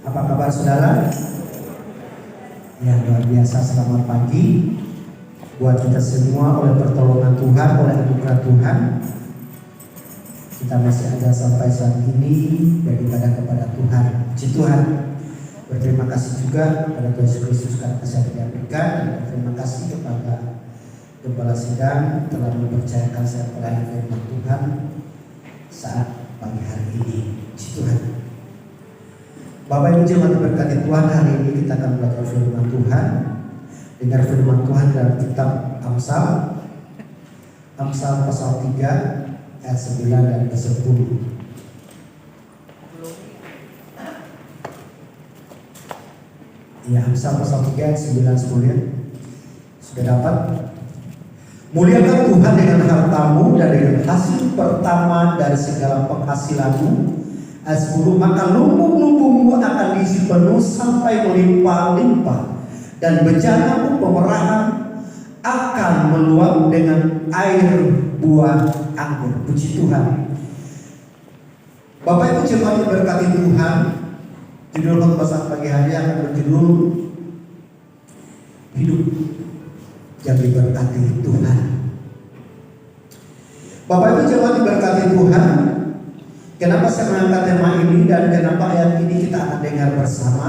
Apa kabar saudara? Ya, luar biasa, selamat pagi buat kita semua. Oleh pertolongan Tuhan, oleh anugerah Tuhan, kita masih ada sampai saat ini beribadah kepada Tuhan. Puji Tuhan. Berterima kasih juga kepada Tuhan Yesus Kristus karena kasih yang diberikan, dan berterima kasih kepada Kepala Sidang telah mempercayakan saya pelayanan firman Tuhan saat pagi hari ini. Puji Tuhan. Bapak Ibu jemaat diberkati Tuhan, hari ini kita akan belajar firman Tuhan. Dengar firman Tuhan dalam kitab Amsal pasal 3 ayat 9 dan 10. Ya, Amsal pasal 3 ayat 9 10 ya. Sudah dapat? Muliakan Tuhan dengan hartamu dan dengan hasil pertama dari segala penghasilanmu. Ayat 10, maka lumbung-lumbungmu akan diisi penuh sampai melimpah-limpah, dan bejanamu pemerahan akan meluap dengan air buah anggur. Puji Tuhan. Bapak Ibu jemaat berkati Tuhan, judul khotbah saat pagi hari akan berjudul hidup yang diberkati Tuhan. Bapak Ibu jemaat diberkati Tuhan, kenapa saya mengangkat tema ini dan kenapa ayat ini kita akan dengar bersama?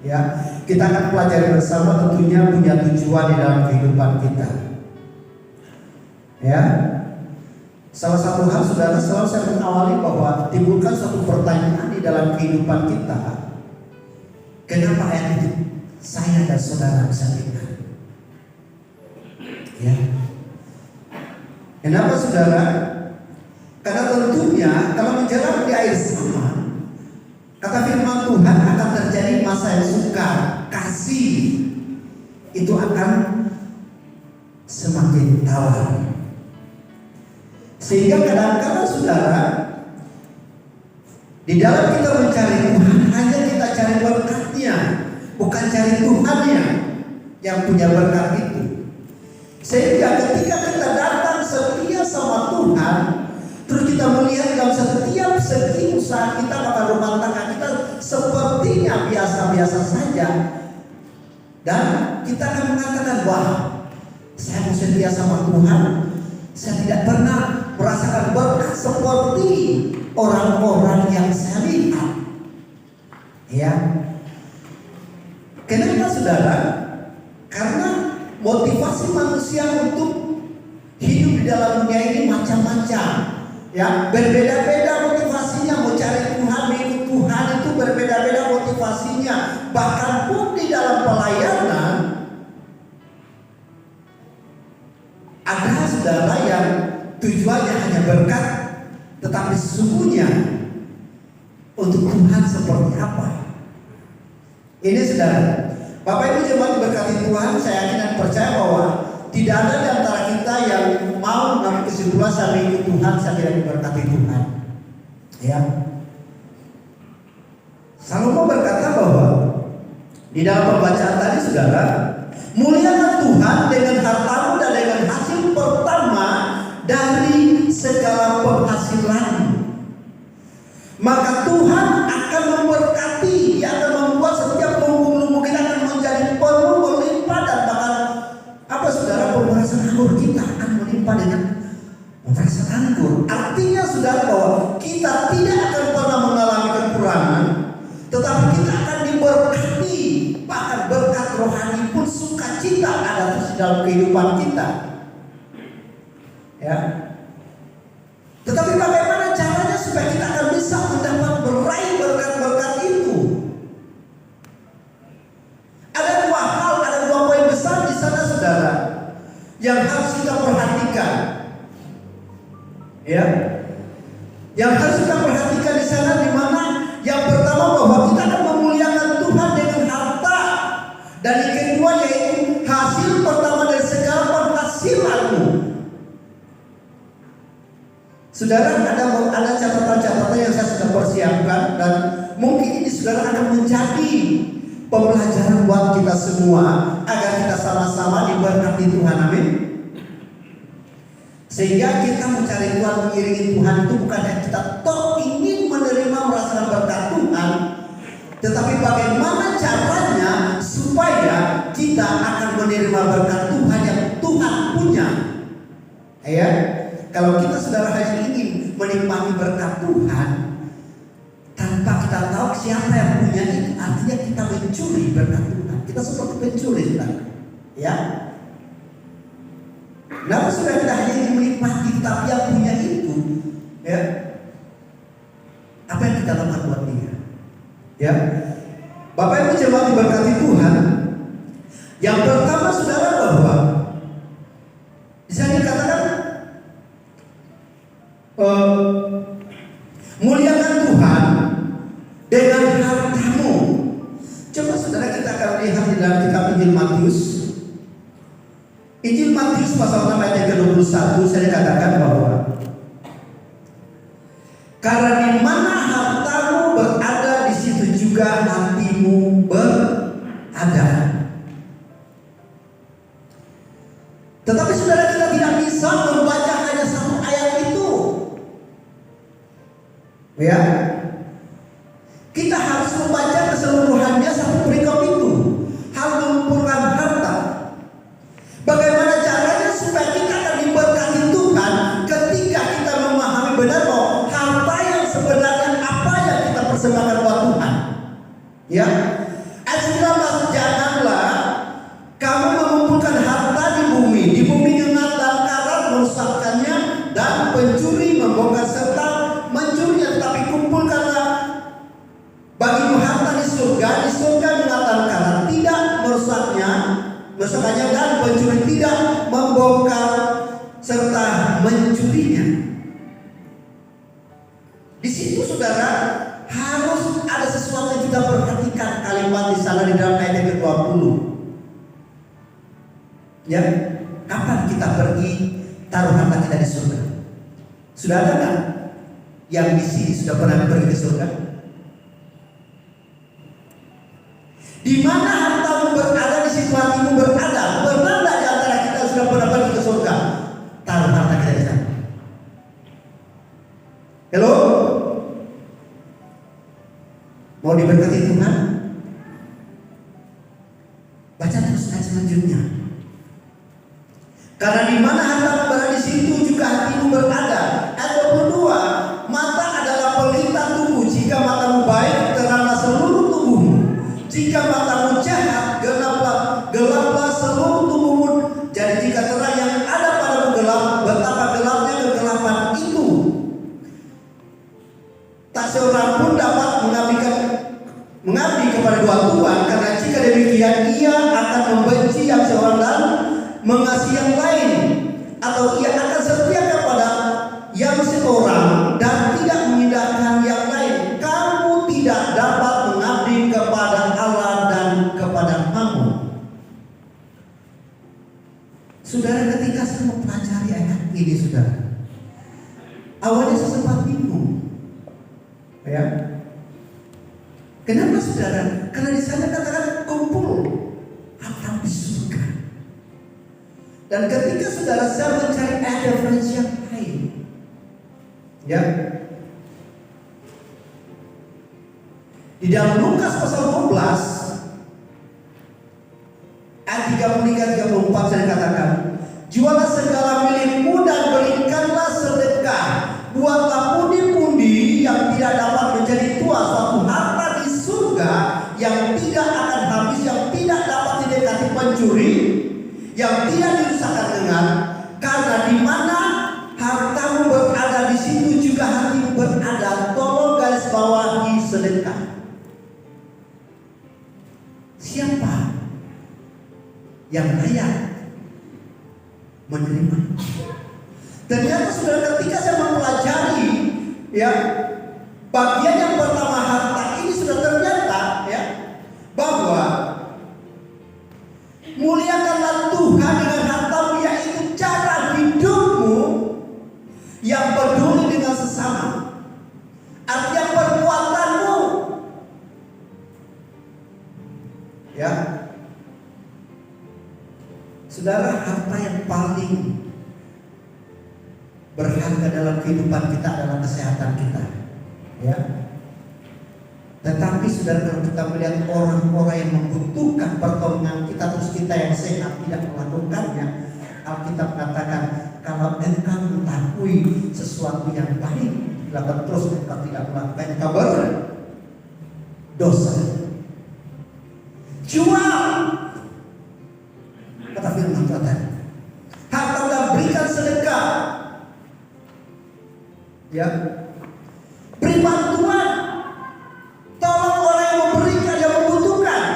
Ya, kita akan pelajari bersama, tentunya punya tujuan di dalam kehidupan kita. Ya, salah satu hal saudara, selalu saya mengawali bahwa timbulkan suatu pertanyaan di dalam kehidupan kita. Kenapa ayat itu saya dan saudara bisa dengar? Ya, kenapa saudara? Karena tentunya kalau menjelang di akhir zaman, kata firman Tuhan, akan terjadi masa yang sukar, kasih itu akan semakin tawar. Sehingga kadang-kadang saudara, di dalam kita mencari Tuhan, hanya kita cari berkatnya, bukan cari Tuhannya yang punya berkat itu. Sehingga ketika kita datang setia sama Tuhan, terus kita melihat dalam setiap segi usaha kita, maka rumah tangga kita sepertinya biasa-biasa saja, dan kita akan mengatakan, wah, saya mau setia sama Tuhan, saya tidak pernah merasakan berkat seperti orang-orang yang saya lihat. Ya, kenapa saudara? Karena motivasi manusia untuk hidup di dalam dunia ini macam-macam. Ya, berbeda-beda motivasinya. Mau cari Tuhan, mengikut Tuhan itu berbeda-beda motivasinya. Bahkan pun di dalam pelayanan ada saudara yang tujuannya hanya berkat, tetapi sesungguhnya untuk Tuhan seperti apa? Ini saudara, Bapak Ibu jemaat berkati Tuhan, saya yakin dan percaya bahwa tidak ada di antara kita yang mau mengambil kesimpulan saya mengikut Tuhan, saya tidak diberkati Tuhan. Ya, Salomo berkata bahwa di dalam pembacaan tadi saudara, muliakan Tuhan dengan hartamu dan dengan hasil pertama dari segala penghasilanmu. Maka Tuhan akan memberkati, Dia akan membuat setiap lumbung-lumbung kita akan menjadi penuh, melimpah, dan bahkan apa saudara, pemerasan anggur kita akan melimpah dengan pemerasan anggur. Artinya saudara bahwa kita tidak akan pernah mengalami kekurangan, tetapi kita akan diberkati. Bahkan berkat rohani pun sukacita ada terus dalam kehidupan kita. Ya. Tetapi bagaimana caranya supaya kita akan bisa mendapat meraih berkat-berkat itu? Ada dua hal, ada dua poin besar di sana saudara, yang harus kita perhatikan. Ya, yang harus kita perhatikan di sana, di mana yang pertama bahwa kita akan memuliakan Tuhan dengan harta, dan yang kedua yaitu hasil pertama dari segala penghasilanmu. Saudara, ada catatan-catatan yang saya sudah persiapkan, dan mungkin ini saudara akan menjadi pembelajaran buat kita semua agar kita sama-sama diberkati Tuhan. Amin. Sehingga kita mencari Tuhan, mengiringi Tuhan itu bukan hanya kita toh ingin menerima merasakan berkat Tuhan, tetapi bagaimana caranya supaya kita akan menerima berkat Tuhan yang Tuhan punya. Ya, kalau kita saudara hanya ingin menikmati berkat Tuhan tanpa kita tahu siapa yang punya itu, artinya kita mencuri berkat Tuhan. Kita seperti pencuri, saudara. Ya. Namun sudah kita hanya ingin menikmati, tapi yang punya itu, ya, apa yang kita lakukan buat dia? Ya, Bapak Ibu jemaat diberkati Tuhan. Yang pertama saudara, bahwa bisa dikatakan muliakan Tuhan dengan hartamu. Coba saudara kita akan lihat di dalam kitab Injil Matius. Injil Matius pasal 6 ayat ke-21, saya dikatakan bahwa karena di mana hartamu berada, di situ juga hatimu berada. Tetapi saudara, kita tidak bisa membaca hanya satu ayat itu. Ya, kita harus membaca keseluruhannya satu perikop itu. Hal mengumpulkan harta. Bagaimana caranya supaya kita akan diberkati Tuhan ketika kita memahami benar bahwa harta yang sebenarnya apa yang kita persembahkan buat Tuhan. Ya, ayat 19, janganlah kamu mengumpulkan harta di bumi ngengat dan karat merusakkannya, dan pencuri membongkar serta mencurinya, tetapi kumpulkanlah bagimu harta di surga ngengat dan karat tidak merusakkannya, dan pencuri tidak membongkar serta mencurinya. Di situ saudara harus ada sesuatu yang kita perhatikan, kalimat di sana di dalam ayat yang ke-20. Ya, kapan kita pergi taruh harta kita di surga? Sudah ada kan yang di sini sudah pernah pergi ke surga? Di mana hartamu berada, di situ hatimu berada. Pernah tidak di antara kita sudah pernah pergi ke surga? Taruh harta kita di sana. Halo? Mau diberkati Tuhan? Baca terus ayat selanjutnya. Karena di mana hartamu berada, di situ juga hatimu berada. Ayat 22, mata adalah pelita tubuh. Jika matamu baik, teranglah seluruh tubuhmu. Jika matamu jahat, gelaplah seluruh tubuhmu. Jadi jika terang yang ada padamu gelap, betapa gelapnya kegelapan itu. Tak seorang pun dapat mengabdi kepada dua tuan, karena jika demikian ia akan membenci yang seorang dan mengasihi yang lain, atau ia akan setia kepada yang seorang dan tidak mengindahkan yang lain. Kamu tidak dapat mengabdi kepada Allah dan kepada Mammon. Saudara, ketika saya mempelajari ayat ini, saudara, awalnya saya sempat bingung. Ya, kenapa saudara? Karena di sana katakan kumpul harta di surga. Dan ketika saudara saya mencari ayat referensi yang lain, ya, di dalam Lukas pasal 12 ayat 33-34 saya katakan, jualah segala milikmu dan berikanlah sedekah, buatlah pundi-pundi yang tidak dapat menjadi tua, suatu harta di surga yang tidak akan habis, yang tidak dapat didekati pencuri, yang tidak dirusakkan dengan, karena di mana hartamu berada, di situ juga hatimu berada. Tolong garis bawahi sedekah. Siapa yang layak menerima? Ternyata saudara, ketika saya mempelajari, ya, bagian yang pertama harta ini, sudah ternyata, ya, bahwa muliakanlah Tuhan dengan hartamu, yaitu cara hidupmu yang peduli dengan sesama. Artinya perbuatanmu, ya, saudara, harta yang paling berharga dalam kehidupan kita adalah kesehatan kita. Ya, Tetapi saudara, kalau kita melihat orang-orang yang membutuhkan pertolongan kita, terus kita yang sehat tidak melakukannya, Alkitab katakan kalau engkau mengetahui sesuatu yang baik dilakukan terus engkau tidak melakukan, engkau berdosa. Jual, kata firman Tuhan, harta dan berikan sedekah, ya, beri bantuan, tolong orang yang memberikan, yang membutuhkan.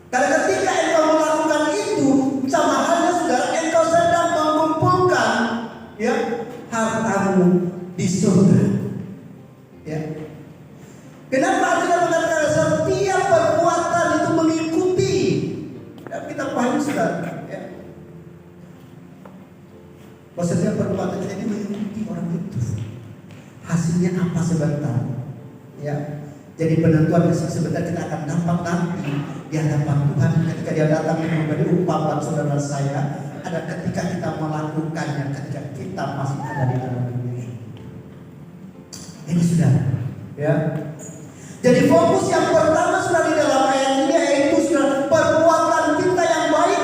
Karena ketika engkau melakukan itu, sama halnya saudara, engkau sedang mengumpulkan, ya, hartamu di surga. Ya. Kenapa kita mengatakan setiap perbuatan itu mengikuti? Dan kita paham saudara, ya, bahwa setiap perbuatan kita ini mengikuti orang itu. Hasilnya apa sebentar, ya. Jadi penentuan hasil sebentar kita akan dapat nanti di hadapan Tuhan ketika Dia datang memberi upah buat saudara saya. Ada ketika kita melakukannya, ketika kita masih ada di dalam dunia ini, saudara, ya. Jadi fokus yang pertama saudara di dalam ayat ini yaitu saudara perbuatan kita yang baik,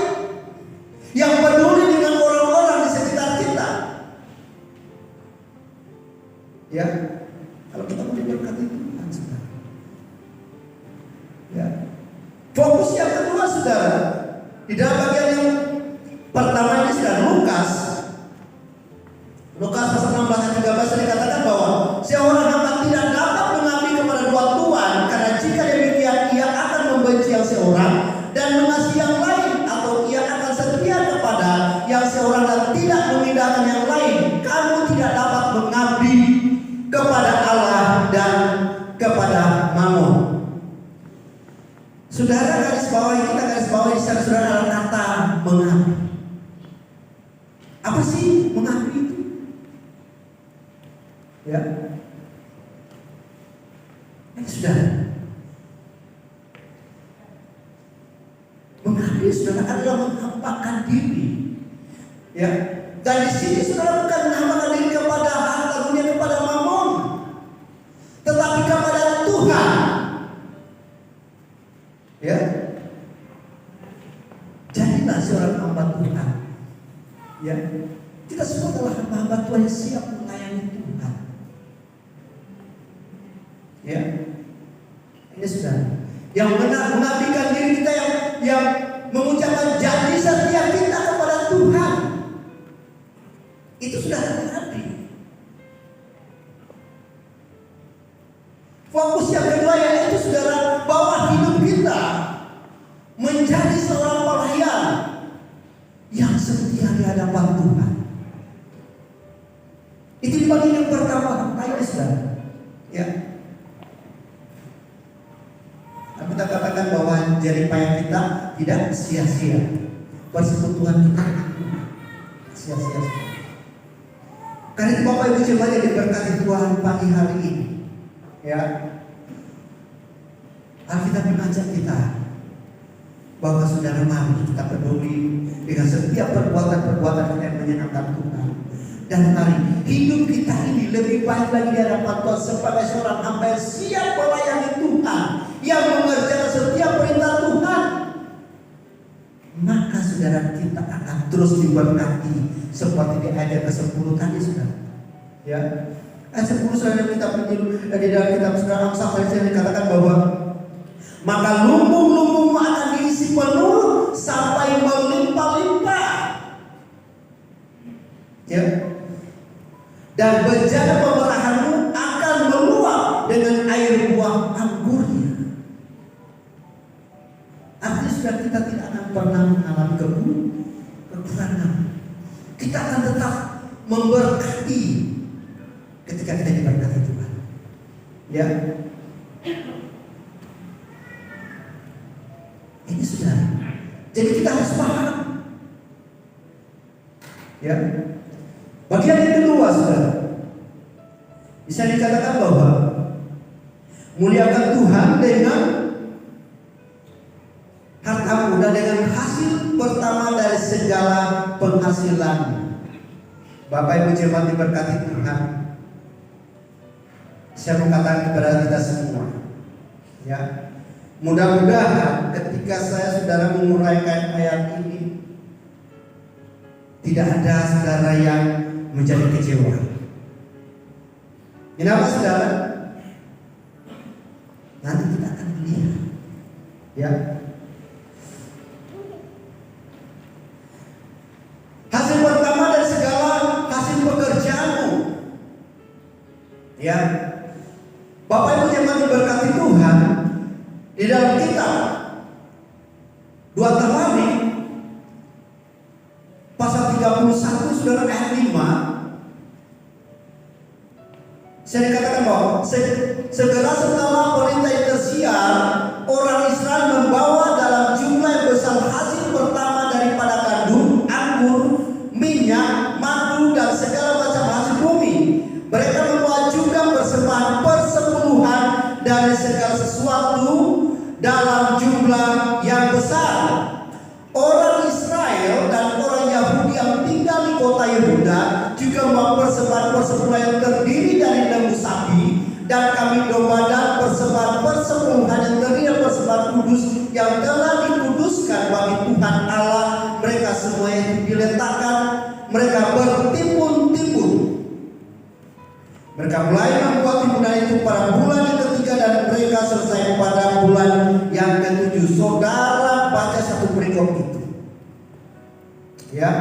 yang peduli dengan orang-orang di sekitar kita. Ya, kalau kita mau diberkati Tuhan, saudara. Ya. Fokus yang kedua saudara di dalam bagian yang pertama ini saudara, Lukas pasal 16 ayat 13 dikatakan bahwa seorang hamba tidak dapat mengabdi kepada dua tuan, karena jika demikian ia akan membenci yang seorang dan mengasihi yang lain, atau ia akan setia kepada yang seorang dan tidak memindahkan yang lain. Kamu tidak dapat mengabdi kepada Allah dan kepada Mammon. Saudara, garis bawahi, kita garis bawahi di sana saudara adalah kata mengabdi. Apa sih mengabdi itu? Ya, saudara, mengabdi saudara adalah menghambakan diri, ya. Dan di sini saudara bukan menghambakan diri kepada harta dunia, kepada Mammon, tetapi kepada Tuhan, ya. Jadilah seorang hamba Tuhan, ya. Kita semua adalah hamba Tuhan yang siap melayani Tuhan, ya. Ini saudara, yang benar mengabdikan diri kita, yang mengucapkan janji setia kita kepada Tuhan, itu sudah terjadi. Fokus yang kedua yaitu saudara, bahwa hidup kita menjadi seorang pelayan yang setia di hadapan Tuhan. Itu di bagian yang pertama, ayo saudara, ya. Kita katakan bahwa jerih payah kita tidak sia-sia, persekutuan kita sia-sia. Karena itu Bapak Ibu jemaat yang diberkati Tuhan pagi hari ini, ya, Alkitab mengajak kita bahwa saudara, mari kita peduli dengan setiap perbuatan-perbuatan kita yang menyenangkan Tuhan. Dan mari hidup kita ini lebih baik lagi di hadapan Tuhan sebagai seorang hamba yang siap melayani Tuhan, yang mengerjakan setiap perintah Tuhan. Maka saudara, kita akan terus diberkati seperti di ayat ke-10 tadi, saudara. Ya, ayat 10 saudara, kita di dalam kitab saudara Amsal yang dikatakan bahwa maka lumbung-lumbungmu akan diisi penuh sampai melimpah-limpah, ya. Dan bejana pemerahanmu akan meluap dengan air buah anggurnya. Artinya sudah kita tidak akan pernah mengalami kekurangan. Kita akan tetap memberkati ketika kita diberkati Tuhan, ya. Ini sudah. Jadi kita harus paham, ya. Bagian yang kedua, saudara, bisa dikatakan bahwa muliakan Tuhan dengan hartamu dan dengan hasil pertama dari segala penghasilan. Bapak Ibu jemaat diberkati Tuhan, Saya mau katakan kepada kita semua, ya, mudah-mudahan ketika saya saudara menguraikan ayat ini, tidak ada saudara yang menjadi kecewa. Kenapa saudara? Nanti kita akan lihat, ya. Hasil pertama dari segala hasil pekerjaanmu, ya. Bapak Ibu yang diberkati Tuhan, di dalam kitab 2 Tawanik pasal 31 saudara ayat 5, saya dikatakan bahwa segera setelah perintah yang tersiar, orang Israel membawa dalam jumlah yang besar hasil pertama daripada gandum, anggur, minyak, madu, dan segala macam hasil bumi. Mereka membawa juga persembahan persepuluhan dari segala sesuatu dalam jumlah yang besar. Orang Israel dan orang Yahudi yang tinggal di kota Yehuda juga membawa persembahan persepuluhan yang terdiri dari lembu sapi dan kambing domba, dan persembahan persepuluhan yang terdiri dari persembahan kudus yang telah dikuduskan bagi Tuhan Allah mereka semua, yang diletakkan mereka bertimbun-timbun. Mereka mulai membuat timbunan itu pada bulan yang ketiga dan mereka selesai pada bulan yang ketujuh. Saudara baca satu perikop itu, ya,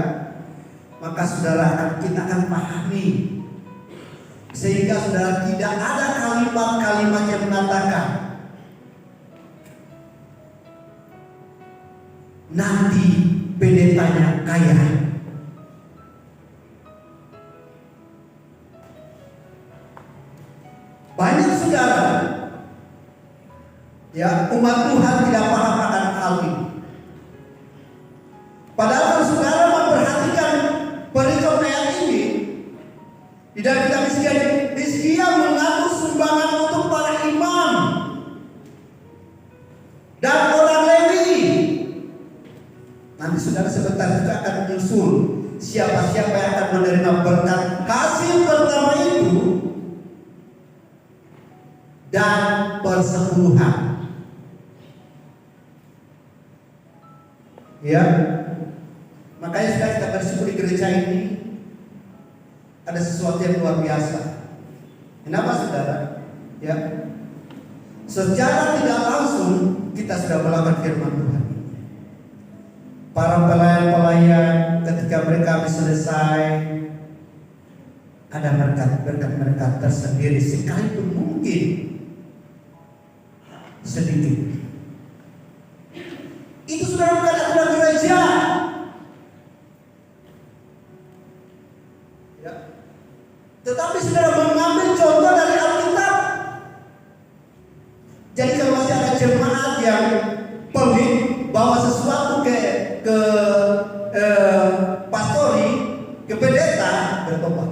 maka saudara kita akan pahami, sehingga saudara tidak ada kalimat-kalimat yang mengatakan nanti pendetanya kaya. Banyak saudara, ya, umat Tuhan tidak paham akan hal ini. Padahal kalau saudara memperhatikan perikop ayat ini, di dalam kitab Hizkia mengatur sumbangan untuk para imam dan orang Lewi. Nanti saudara sebentar juga akan menyusul siapa-siapa yang akan menerima berkat hasil pertama itu dan persepuluhan, ya. Makanya sudah kita bersyukur di gereja ini ada sesuatu yang luar biasa. Kenapa saudara? Ya, secara tidak langsung kita sudah melakukan firman Tuhan. Para pelayan-pelayan ketika mereka habis selesai, ada berkat-berkat tersendiri, sekalipun mungkin sedikit. Itu sudah bukan aturan gereja, ya. Tetapi saudara mengambil contoh dari Alkitab. Jadi kalau masih ada jemaat yang pelit bawa sesuatu ke pastori, ke pendeta, bertobat,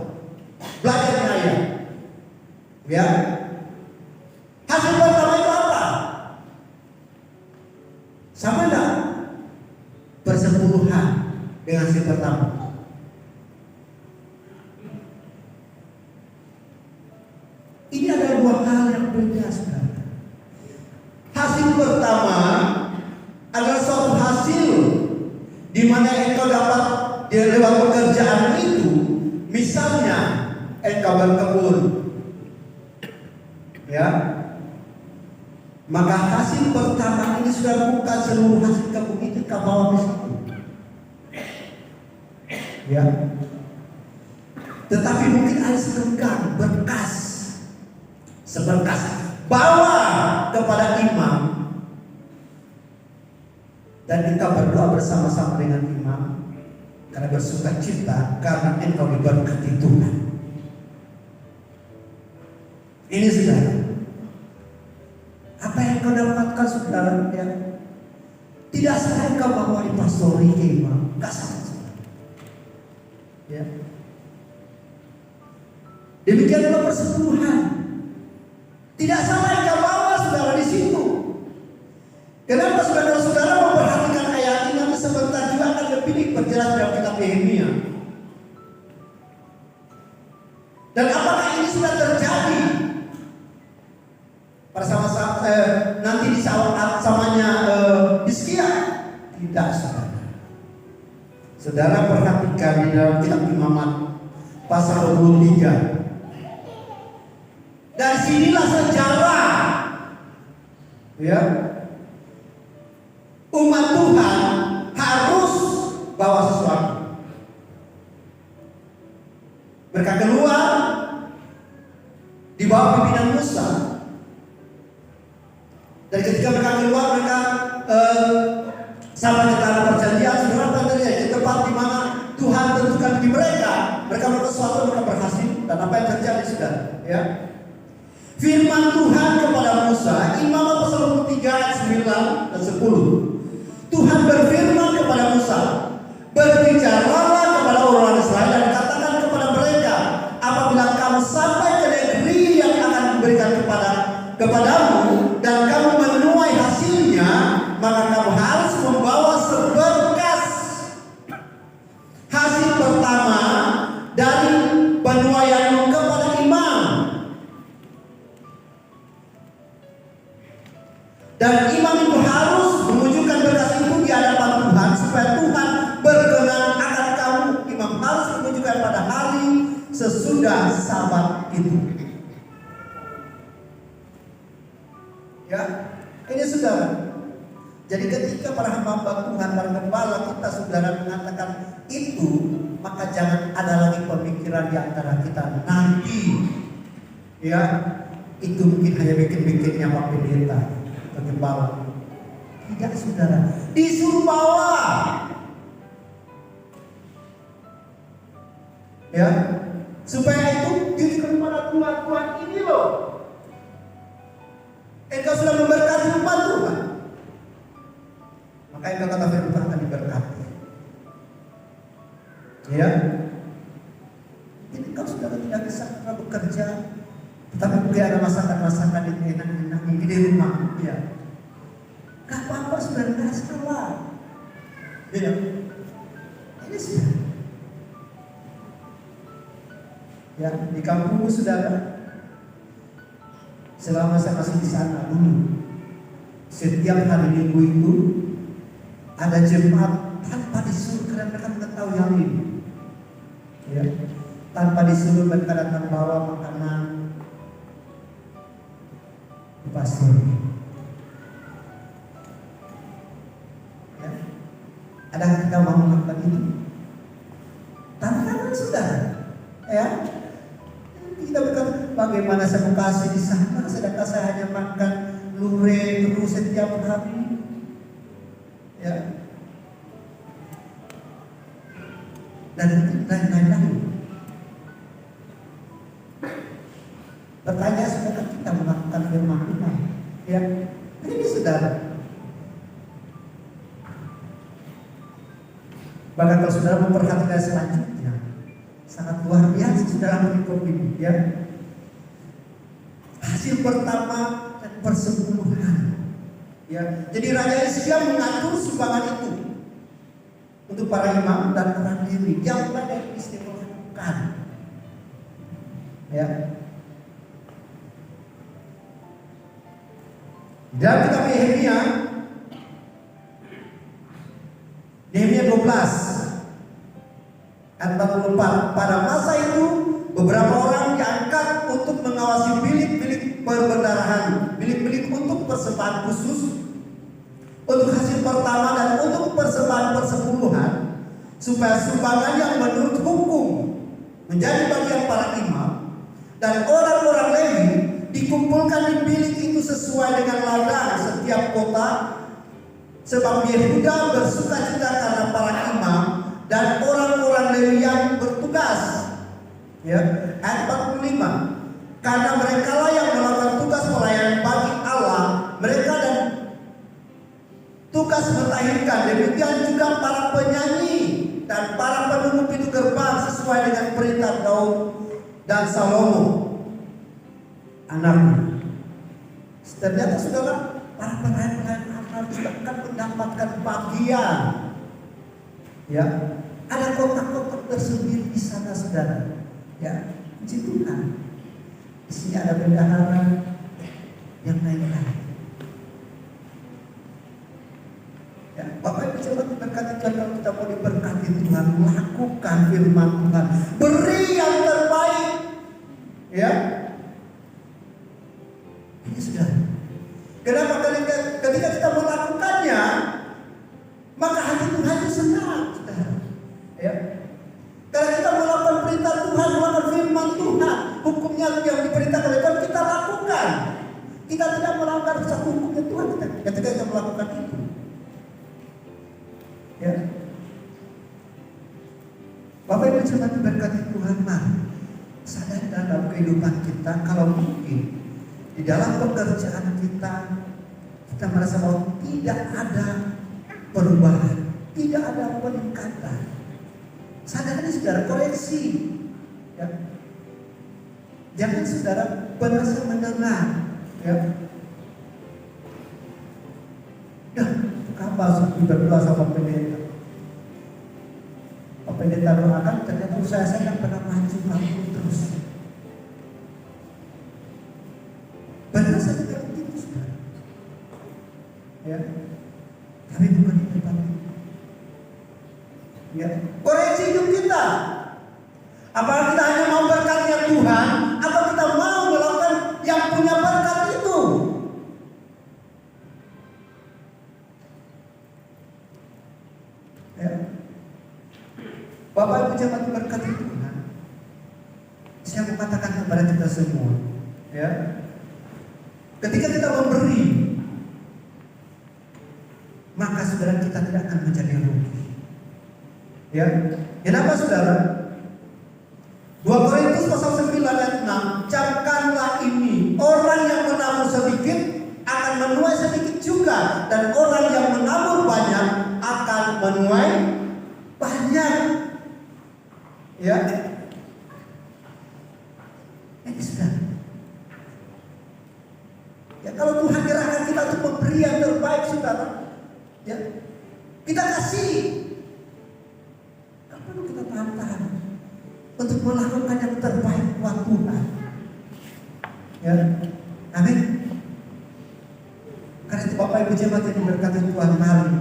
belajar ayat, ya. Hasil pertama itu apa? Sama enggak? Persepuluhan dengan hasil pertama. Ini ada dua hal yang berbeda, saudara. Hasil pertama adalah suatu hasil di mana engkau dapat lewat pekerjaan itu. Misalnya engkau berkebun, ya, maka hasil pertama ini sudah bukan seluruh hasil kebun itu kau bawa ke situ, ya. Tetapi mungkin ada seberkas berkas, seberkas bawa kepada imam, dan kita berdoa bersama-sama dengan imam karena bersuka cita karena engkau diberkati Tuhan. Ini saudara, apa yang kau dapatkan saudara, ya, tidak salah engkau bawa di pastori ke imam, enggak salah, ya. Demikian juga persepuluhan, tidak salah engkau bawa saudara di situ. Kenapa saudara-saudara memperhatikan ayat ini? Nanti sebentar juga akan lebih diperjelas dalam kitab Nehemia. Dan apakah ini sudah terjadi pada sama nanti di samanya Hizkia. Tidak, saudara. Saudara perhatikan di dalam kitab Imamat pasal 23. Dari sinilah sejarah, ya, umat Tuhan harus bawa sesuatu. Mereka keluar di bawah pimpinan Musa. Dan ketika mereka keluar, mereka sampai ke tanah perjanjian, saudara, ke tempat di mana Tuhan tentukan bagi mereka. Mereka melakukan sesuatu, mereka berhasil. Dan apa yang terjadi, saudara? Ya. Firman Tuhan kepada Musa, Imamat pasal 23 ayat 9 dan 10. Tuhan berfirman kepada Musa, berbicaralah kepada orang Israel dan katakan kepada mereka, apabila kamu sampai ke negeri yang akan diberikan kepadamu dan kamu menuai hasilnya, maka kamu harus membawa seberkas hasil pertama dari penuaianmu kepada imam. Dan imam itu harus menunjukkan berkas itu di hadapan Tuhan supaya Tuhan berkenan akan kamu. Imam harus menunjukkan pada hari sesudah Sabat itu. Ya, ini saudara. Jadi ketika para hamba Tuhan, para gembala kita, saudara, mengatakan itu, maka jangan ada lagi pemikiran di antara kita nanti. Ya, itu mungkin hanya bikin-bikinnya Pak Pendeta, gembala. Tidak, saudara, disuruh bawa, ya, supaya itu ditujukan kepada Tuhan ini loh. Engkau sudah memberkati umat Tuhan, maka engkau kata firman akan diberkati. Ya, jadi engkau sudah tidak bisa bekerja, tetapi mungkin ada masakan-masakan yang enak-enak di rumah, ya. Gak apa-apa, sudah tidak salah. Ya, ini sih. Ya, di kampung saudara, selama saya masih di sana dulu, setiap hari Minggu itu ada jemaat tanpa disuruh, karena mereka mengetahui hal ini. Ya, tanpa disuruh mereka datang bawa makanan di pastor. Adakah kita mau melakukan itu? Tantangan saudara, ya. Kita berkata, bagaimana saya mau kasih di sana, sedangkan saya hanya makan lure terus setiap hari, ya. Dan lain-lain. Pertanyaan, sudahkah kita melakukan firman Tuhan? Ya, ini saudara. Bahkan kalau saudara memperhatikan selanjutnya, sangat luar biasa saudara mengikut ini, ya. Hasil pertama dan persepuluhan, ya. Jadi Raja Hizkia mengatur sumbangan itu untuk para imam dan orang Lewi yang pada diistimewakan, ya. Dan kita Nehemia 12 ayat 44. Pada masa itu beberapa orang diangkat untuk mengawasi bilik-bilik perbendarahan, bilik-bilik untuk persembahan khusus, untuk hasil pertama dan untuk persembahan persepuluhan, supaya sumbangan yang menurut hukum menjadi bagian para imam dan orang-orang Lewi dikumpulkan di bilik itu sesuai dengan ladang setiap kota. Sebab Yehuda bersuka cita karena para imam dan orang-orang Lewi yang bertugas. Ya, ayat 45. Karena merekalah yang melakukan tugas pelayanan bagi Allah, mereka dan tugas mentahirkan. Demikian juga para penyanyi dan para penunggu pintu gerbang sesuai dengan perintah Daud dan Salomo anaknya. Ternyata saudara, para pelayan-pelayan harus akan mendapatkan bagian. Ya, ada kotak-kotak tersendiri di sana, saudara. Ya, puji Tuhan. Di sini ada bendahara, yang lain-lain. Ya, Bapak Ibu coba diberkati Tuhan. Kalau kita mau diberkati Tuhan, lakukan firman Tuhan, beri yang terbaik. Ya, ini sudah. Kenapa? Ketika kita melakukannya, maka hati Tuhan itu senang, saudara. Ya, kalau kita melakukan perintah Tuhan, melakukan firman Tuhan, hukumnya yang diperintahkan oleh Tuhan kita lakukan. Kita tidak melakukan satu hukumnya Tuhan ketika kita melakukan itu. Ya, Bapak Ibu coba diberkati Tuhan, mari sadar dalam kehidupan kita, kalau mungkin di dalam pekerjaan kita merasa bahwa tidak ada perubahan, tidak ada peningkatan. Sadar ini saudara, koreksi. Ya. Jangan saudara berasa mendengar. Ya. Kapan berdoa sama pendeta? Pendeta doakan, ternyata usaha saya kan pernah maju terus. Benar saja seperti itu, saudara. Ya, tapi bukan di depan. Ya, koreksi hidup kita. Apakah kita hanya mau berkatnya Tuhan, atau kita mau melakukan yang punya berkat itu? Ya. Bapak Ibu jemaat diberkati Tuhan. Saya mau katakan kepada kita semua, ya, ketika kita memberi, maka saudara kita tidak akan menjadi rugi. Ya, kenapa saudara? 2 Korintus pasal 9 ayat 6, camkanlah ini, orang yang menabur sedikit akan menuai sedikit juga, dan orang yang menabur banyak akan menuai banyak. Ya, ini sudah. Ya, kalau Tuhan gerakkan kita untuk memberi yang terbaik, saudara, ya, kita kasih. Gak perlu kita tahan-tahan untuk melakukan yang terbaik buat Tuhan. Ya, amin. Karena itu Bapak Ibu jemaat yang diberkati Tuhan, mari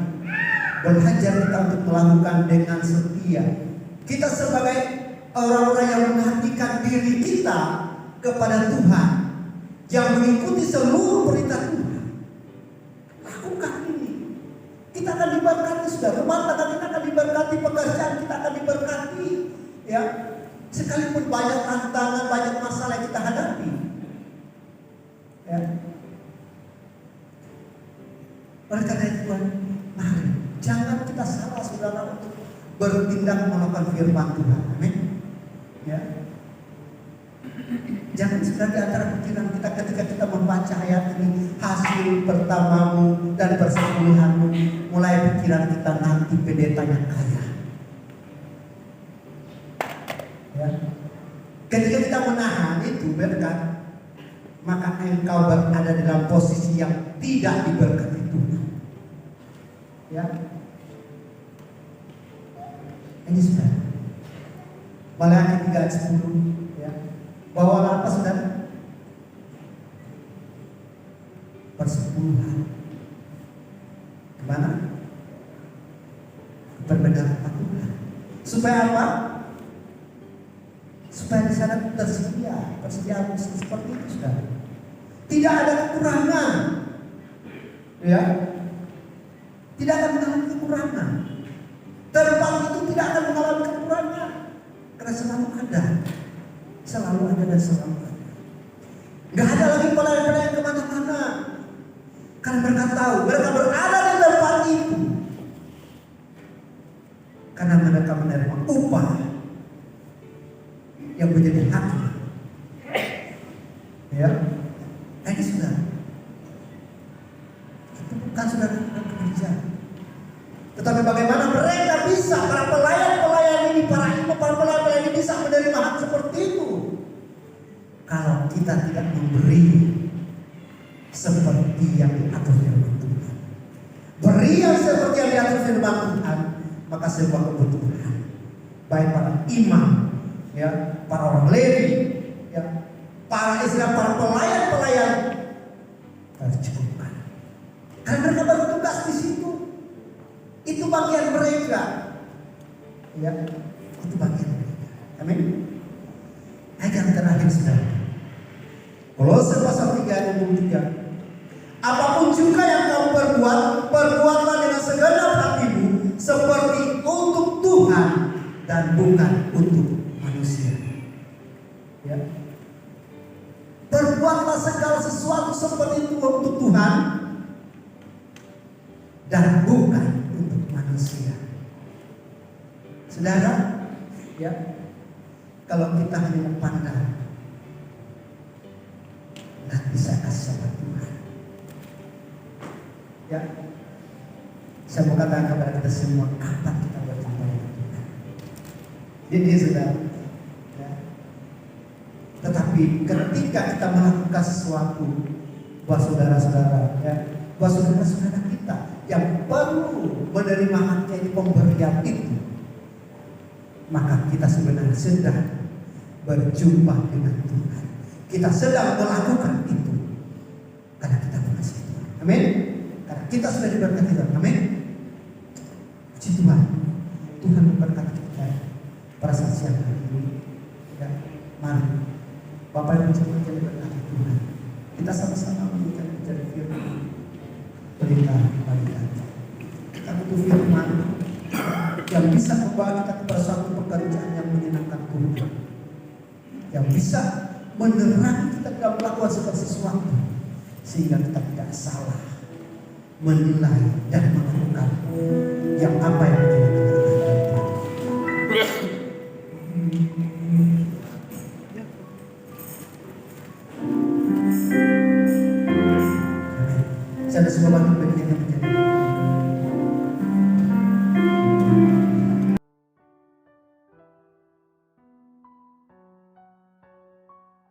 belajar kita untuk melakukan dengan setia. Kita sebagai orang-orang yang mengabdikan diri kita kepada Tuhan, yang mengikuti seluruh perintah Tuhan, lakukan ini. Kita akan diberkati, sudah. Rumah tangga kita akan diberkati, pekerjaan kita akan diberkati. Ya, sekalipun banyak tantangan, banyak masalah yang kita hadapi. Ya. Oleh karena itu Tuhan, mari jangan kita salah, saudara, untuk bertindak melakukan firman Tuhan. Amin. Ya. Jangan sudah di antara pikiran kita ketika kita membaca ayat ini, hasil pertamamu dan persepuluhanmu, mulai pikiran kita nanti pendetanya kaya. Ya. Ketika kita menahan itu berkat, maka engkau berada dalam posisi yang tidak diberkati Tuhan. Ya. Ini sudah. Malachi 3 ayat 10, ya. Bawalah apa saudara? Persepuluhan. Kemana? Kepada Tuhan. Supaya apa? Supaya di sana tersedia persediaan seperti itu, saudara. Tidak ada kekurangan. Ya. Tidak akan mengalami kekurangan. Tempat itu tidak akan mengalami kekurangan. Karena selalu ada. Selalu ada dan selalu ada. Gak ada lagi pelayan-pelayan kemana-mana. Karena mereka tahu, mereka berada di tempat itu. Karena mereka menerima upah yang menjadi haknya. Ya, ini sudah. Itu bukan saudara kerja. Tetapi bagaimana mereka bisa, para pelayan-pelayan ini, para pelayan-pelayan ini bisa menerima hak seperti itu? Kalau kita tidak memberi seperti yang diatur firman Tuhan. Beri yang seperti yang diatur firman Tuhan, maka semua kebutuhan, baik para imam, ya, para orang Lewi, ya, para Israel, para pelayan-pelayan Ya, itu bagian dari kita. Amin. Ayat yang terakhir saudara. Kolose pasal 3 ayat 23. Apapun juga yang kamu perbuat, perbuatlah dengan segenap hatimu seperti untuk Tuhan dan bukan untuk manusia. Ya. Perbuatlah segala sesuatu seperti itu untuk Tuhan dan bukan untuk manusia. Saudara, ya, kalau kita hanya memandang, nanti saya kasih sama Tuhan. Ya, saya mau katakan kepada kita semua, kapan kita berjumpa dengan Tuhan? Jadi saudara, ya. Tetapi ketika kita melakukan sesuatu buat saudara-saudara, ya, buat saudara-saudara kita yang perlu menerima hati pemberian itu, maka kita sebenarnya sedang berjumpa dengan Tuhan. Kita sedang melakukan itu karena kita mengasihi Tuhan. Amin. Karena kita sudah diberkati Tuhan. Amin. Puji Tuhan. Tuhan memberkati kita pada saat siang hari ini. Ya, mari Bapak dan Ibu jadi berkati Tuhan. Kita sama-sama menjadi firman perintah bagi kita. Kita butuh firman yang bisa membawa kita kepada suatu pekerjaan yang menyenangkan Tuhan, yang bisa menerangi kita dalam melakukan segala sesuatu sehingga kita tidak salah menilai dan melakukan yang apa yang kita lakukan. Saya ada sebuah bagi bagian yang menjadi